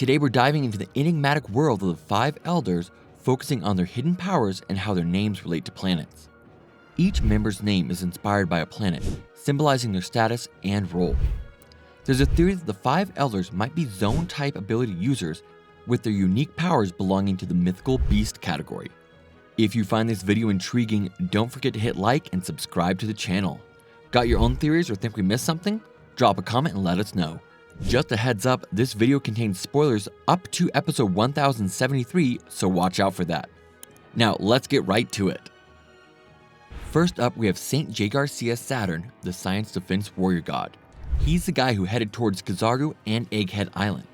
Today we're diving into the enigmatic world of the 5 elders, focusing on their hidden powers and how their names relate to planets. Each member's name is inspired by a planet, symbolizing their status and role. There's a theory that the 5 elders might be zone-type ability users with their unique powers belonging to the mythical beast category. If you find this video intriguing, don't forget to hit like and subscribe to the channel. Got your own theories or think we missed something? Drop a comment and let us know. Just a heads up, this video contains spoilers up to episode 1073, so watch out for that. Now let's get right to it. First up, we have Saint J. Garcia Saturn, the science defense warrior god. He's the guy who headed towards Kizaru and Egghead Island.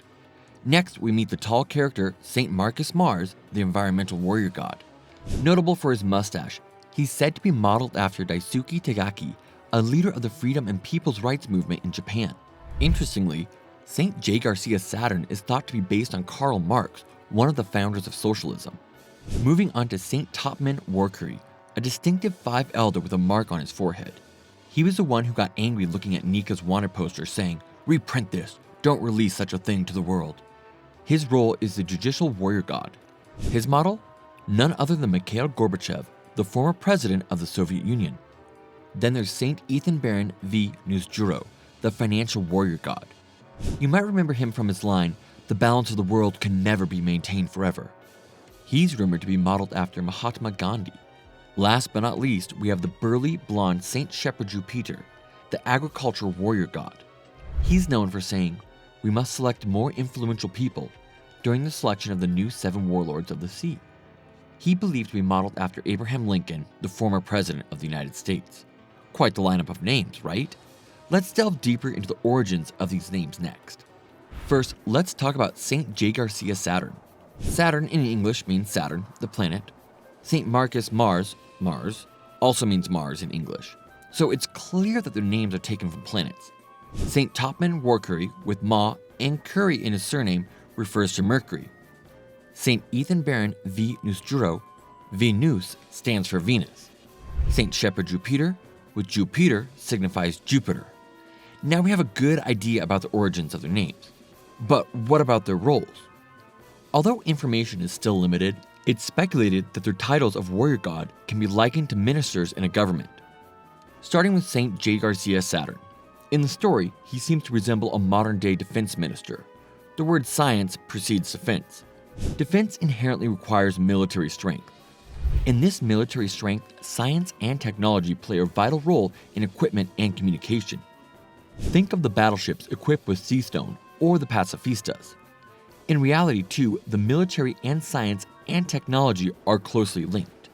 Next, we meet the tall character Saint Marcus Mars, the environmental warrior god. Notable for his mustache, he's said to be modeled after Daisuke Tagaki, a leader of the freedom and people's rights movement in Japan. Interestingly, Saint J. Garcia Saturn is thought to be based on Karl Marx, one of the founders of socialism. Moving on to Saint Topman Warkuri, a distinctive 5 elder with a mark on his forehead. He was the one who got angry looking at Nika's wanted poster saying, "Reprint this, don't release such a thing to the world." His role is the judicial warrior god. His model? None other than Mikhail Gorbachev, the former president of the Soviet Union. Then there's Saint Ethan Baron V. Nuzjuro, the financial warrior god. You might remember him from his line, "The balance of the world can never be maintained forever." He's rumored to be modeled after Mahatma Gandhi. Last but not least, we have the burly, blonde Saint Shepherd Jupiter, the agricultural warrior god. He's known for saying, "We must select more influential people," during the selection of the new 7 warlords of the sea. He believed to be modeled after Abraham Lincoln, the former president of the United States. Quite the lineup of names, right? Let's delve deeper into the origins of these names next. First, let's talk about Saint J. Garcia Saturn. Saturn in English means Saturn, the planet. Saint Marcus Mars, also means Mars in English. So it's clear that their names are taken from planets. Saint Topman Warkuri, with Ma and Curry in his surname, refers to Mercury. Saint Ethan Baron V. Nuzjuro, Venus stands for Venus. Saint Shepherd Jupiter, with Jupiter, signifies Jupiter. Now we have a good idea about the origins of their names. But what about their roles? Although information is still limited, it's speculated that their titles of warrior god can be likened to ministers in a government. Starting with Saint J. Garcia Saturn. In the story, he seems to resemble a modern-day defense minister. The word science precedes defense. Defense inherently requires military strength. In this military strength, science and technology play a vital role in equipment and communication. Think of the battleships equipped with sea stone or the pacifistas. In reality, too, the military and science and technology are closely linked.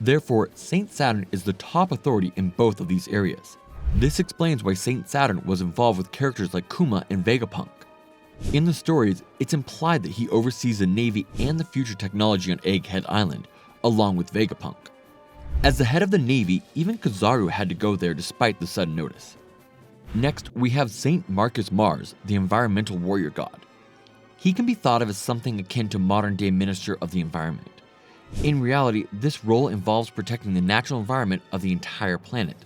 Therefore, Saint Saturn is the top authority in both of these areas. This explains why Saint Saturn was involved with characters like Kuma and Vegapunk. In the stories, it's implied that he oversees the Navy and the future technology on Egghead Island, along with Vegapunk. As the head of the Navy, even Kizaru had to go there despite the sudden notice. Next, we have Saint Marcus Mars, the environmental warrior god. He can be thought of as something akin to modern-day minister of the environment. In reality, this role involves protecting the natural environment of the entire planet.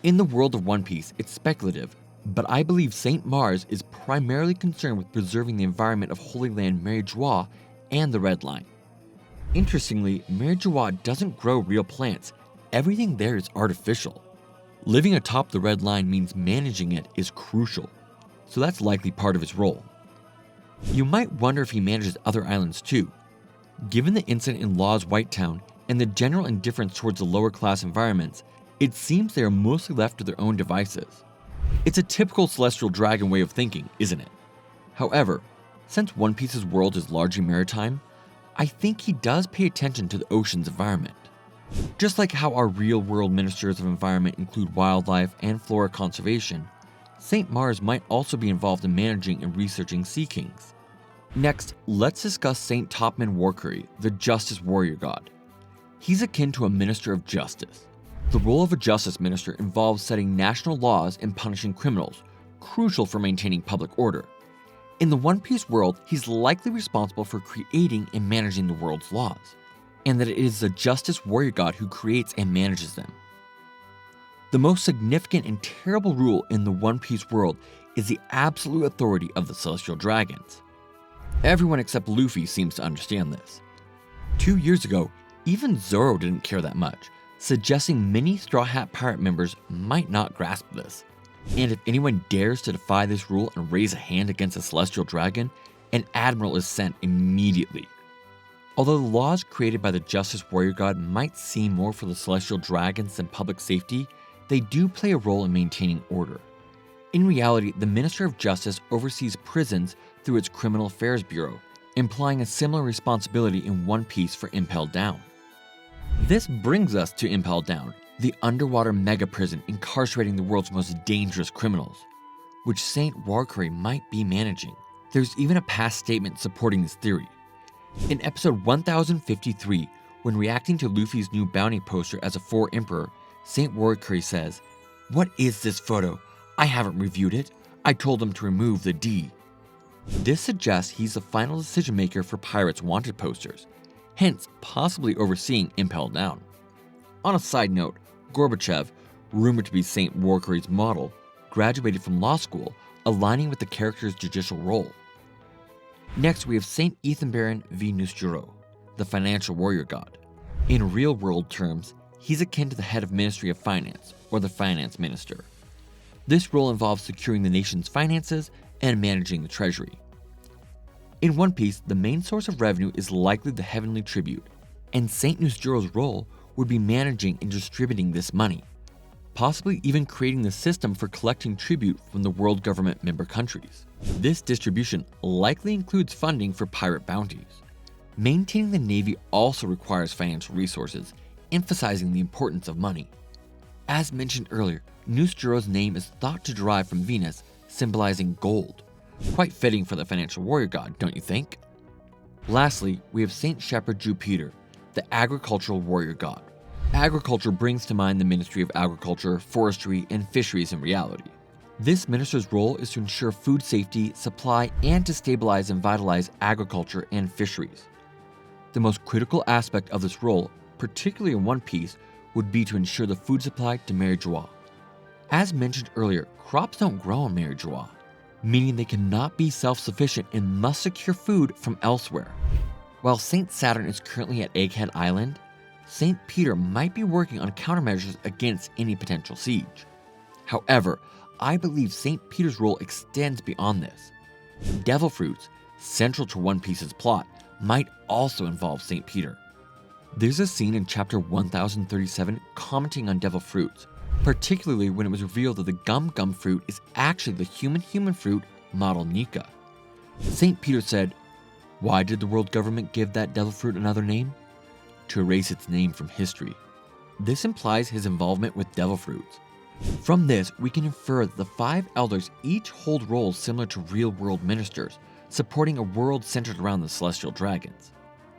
In the world of One Piece, it's speculative, but I believe Saint Mars is primarily concerned with preserving the environment of Holy Land Mary Joie and the Red Line. Interestingly, Mary Joie doesn't grow real plants. Everything there is artificial. Living atop the Red Line means managing it is crucial, so that's likely part of his role. You might wonder if he manages other islands too. Given the incident in Law's White Town and the general indifference towards the lower class environments, it seems they are mostly left to their own devices. It's a typical celestial dragon way of thinking, isn't it? However, since One Piece's world is largely maritime, I think he does pay attention to the ocean's environment. Just like how our real-world ministers of environment include wildlife and flora conservation, Saint Mars might also be involved in managing and researching sea kings. Next, let's discuss Saint Topman Warkuri, the justice warrior god. He's akin to a minister of justice. The role of a justice minister involves setting national laws and punishing criminals, crucial for maintaining public order. In the One Piece world, he's likely responsible for creating and managing the world's laws, and that it is the justice warrior god who creates and manages them. The most significant and terrible rule in the One Piece world is the absolute authority of the celestial dragons. Everyone except Luffy seems to understand this. 2 years ago, even Zoro didn't care that much, suggesting many Straw Hat Pirate members might not grasp this. And if anyone dares to defy this rule and raise a hand against a Celestial Dragon, an Admiral is sent immediately. Although the laws created by the Justice Warrior God might seem more for the Celestial Dragons than public safety, they do play a role in maintaining order. In reality, the Minister of Justice oversees prisons through its Criminal Affairs Bureau, implying a similar responsibility in One Piece for Impel Down. This brings us to Impel Down, the underwater mega prison incarcerating the world's most dangerous criminals, which Saint Warcry might be managing. There's even a past statement supporting this theory. In episode 1053, when reacting to Luffy's new bounty poster as a 4 Emperor, Saint Warcry says, "What is this photo? I haven't reviewed it. I told them to remove the D." This suggests he's the final decision maker for Pirates Wanted posters, hence possibly overseeing Impel Down. On a side note, Gorbachev, rumored to be Saint Warcry's model, graduated from law school, aligning with the character's judicial role. Next, we have Saint Ethanbaron v. Nusjuro, the financial warrior god. In real-world terms, he's akin to the head of Ministry of Finance, or the Finance Minister. This role involves securing the nation's finances and managing the treasury. In One Piece, the main source of revenue is likely the Heavenly Tribute, and Saint Nusjuro's role would be managing and distributing this money, possibly even creating the system for collecting tribute from the world government member countries. This distribution likely includes funding for pirate bounties. Maintaining the Navy also requires financial resources, emphasizing the importance of money. As mentioned earlier, Nusjuro's name is thought to derive from Venus, symbolizing gold. Quite fitting for the financial warrior god, don't you think? Lastly, we have Saint Shepherd Jupiter, the agricultural warrior god. Agriculture brings to mind the Ministry of Agriculture, Forestry, and Fisheries in reality. This minister's role is to ensure food safety, supply, and to stabilize and vitalize agriculture and fisheries. The most critical aspect of this role, particularly in One Piece, would be to ensure the food supply to Mary Joie. As mentioned earlier, crops don't grow on Mary Joie, meaning they cannot be self-sufficient and must secure food from elsewhere. While Saint Saturn is currently at Egghead Island, Saint Peter might be working on countermeasures against any potential siege. However, I believe Saint Peter's role extends beyond this. Devil fruits, central to One Piece's plot, might also involve Saint Peter. There's a scene in chapter 1037 commenting on devil fruits, particularly when it was revealed that the gum gum fruit is actually the human fruit model Nika. Saint Peter said, "Why did the world government give that devil fruit another name? To erase its name from history." This implies his involvement with devil fruits. From this, we can infer that the 5 elders each hold roles similar to real-world ministers, supporting a world centered around the celestial dragons.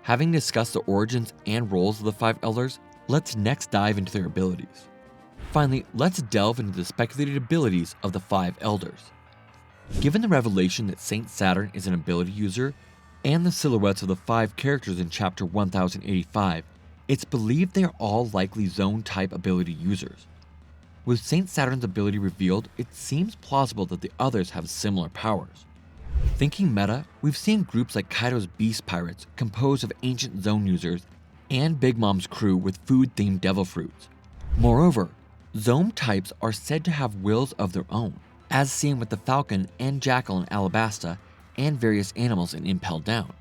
Having discussed the origins and roles of the 5 elders, let's next dive into their abilities. Finally, let's delve into the speculated abilities of the 5 elders. Given the revelation that Saint Saturn is an ability user, and the silhouettes of the 5 characters in chapter 1085, it's believed they are all likely zone-type ability users. With Saint Saturn's ability revealed, it seems plausible that the others have similar powers. Thinking meta, we've seen groups like Kaido's Beast Pirates composed of ancient zone users and Big Mom's crew with food-themed devil fruits. Moreover, zone types are said to have wills of their own, as seen with the Falcon and Jackal in Alabasta and various animals in Impel Down.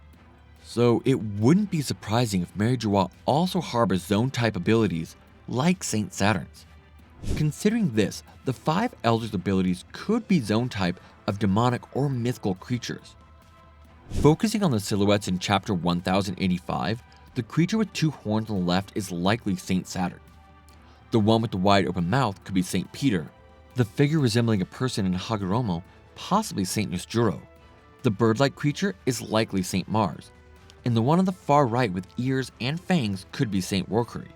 So it wouldn't be surprising if Mary Joie also harbors zone-type abilities like Saint Saturn's. Considering this, the 5 elders' abilities could be zone-type of demonic or mythical creatures. Focusing on the silhouettes in chapter 1085, the creature with 2 horns on the left is likely Saint Saturn. The one with the wide open mouth could be Saint Peter. The figure resembling a person in Hagoromo, possibly Saint Nusjuro. The bird-like creature is likely Saint Mars. And the one on the far right with ears and fangs could be Saint Warcry.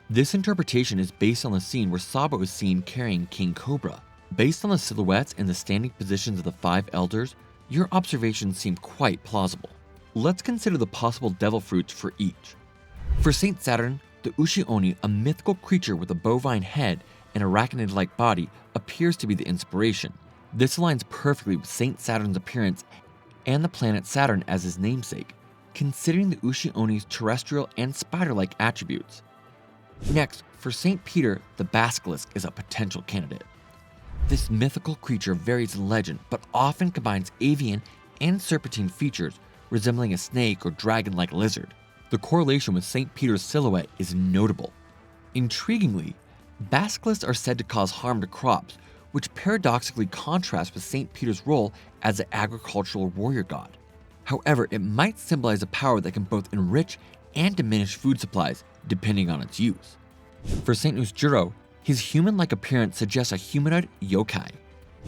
This interpretation is based on the scene where Sabo is seen carrying King Cobra. Based on the silhouettes and the standing positions of the 5 elders, your observations seem quite plausible. Let's consider the possible devil fruits for each. For Saint Saturn, the Ushi-Oni, a mythical creature with a bovine head and arachnid-like body, appears to be the inspiration. This aligns perfectly with Saint Saturn's appearance and the planet Saturn as his namesake, considering the Ushi Oni's terrestrial and spider-like attributes. Next, for St. Peter, the basilisk is a potential candidate. This mythical creature varies in legend but often combines avian and serpentine features, resembling a snake or dragon-like lizard. The correlation with St. Peter's silhouette is notable. Intriguingly, basilisks are said to cause harm to crops, which paradoxically contrasts with St. Peter's role as an agricultural warrior god. However, it might symbolize a power that can both enrich and diminish food supplies, depending on its use. For St. Usjiro, his human-like appearance suggests a humanoid yokai,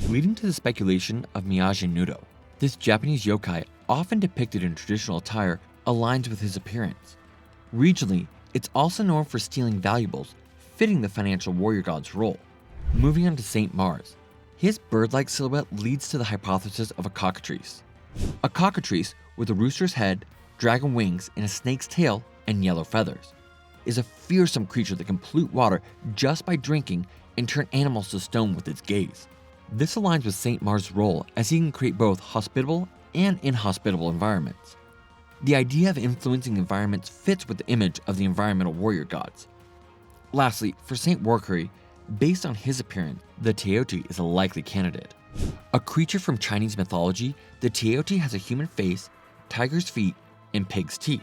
leading to the speculation of Miyagi Nudo. This Japanese yokai, often depicted in traditional attire, aligns with his appearance. Regionally, it's also known for stealing valuables, fitting the financial warrior god's role. Moving on to St. Mars, his bird-like silhouette leads to the hypothesis of a cockatrice. A cockatrice with a rooster's head, dragon wings, and a snake's tail and yellow feathers is a fearsome creature that can pollute water just by drinking and turn animals to stone with its gaze. This aligns with St. Mars' role, as he can create both hospitable and inhospitable environments. The idea of influencing environments fits with the image of the environmental warrior gods. Lastly, for St. Warkari, based on his appearance, the Teoti is a likely candidate. A creature from Chinese mythology, the Teoti has a human face, tiger's feet, and pig's teeth.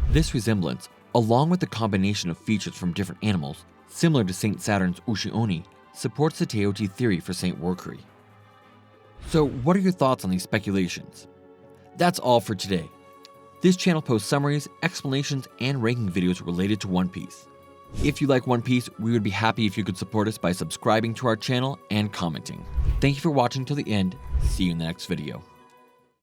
This resemblance, along with the combination of features from different animals, similar to St. Saturn's Ushi Oni, supports the Teoti theory for St. Warkari. So what are your thoughts on these speculations? That's all for today. This channel posts summaries, explanations, and ranking videos related to One Piece. If you like One Piece, we would be happy if you could support us by subscribing to our channel and commenting. Thank you for watching till the end. See you in the next video.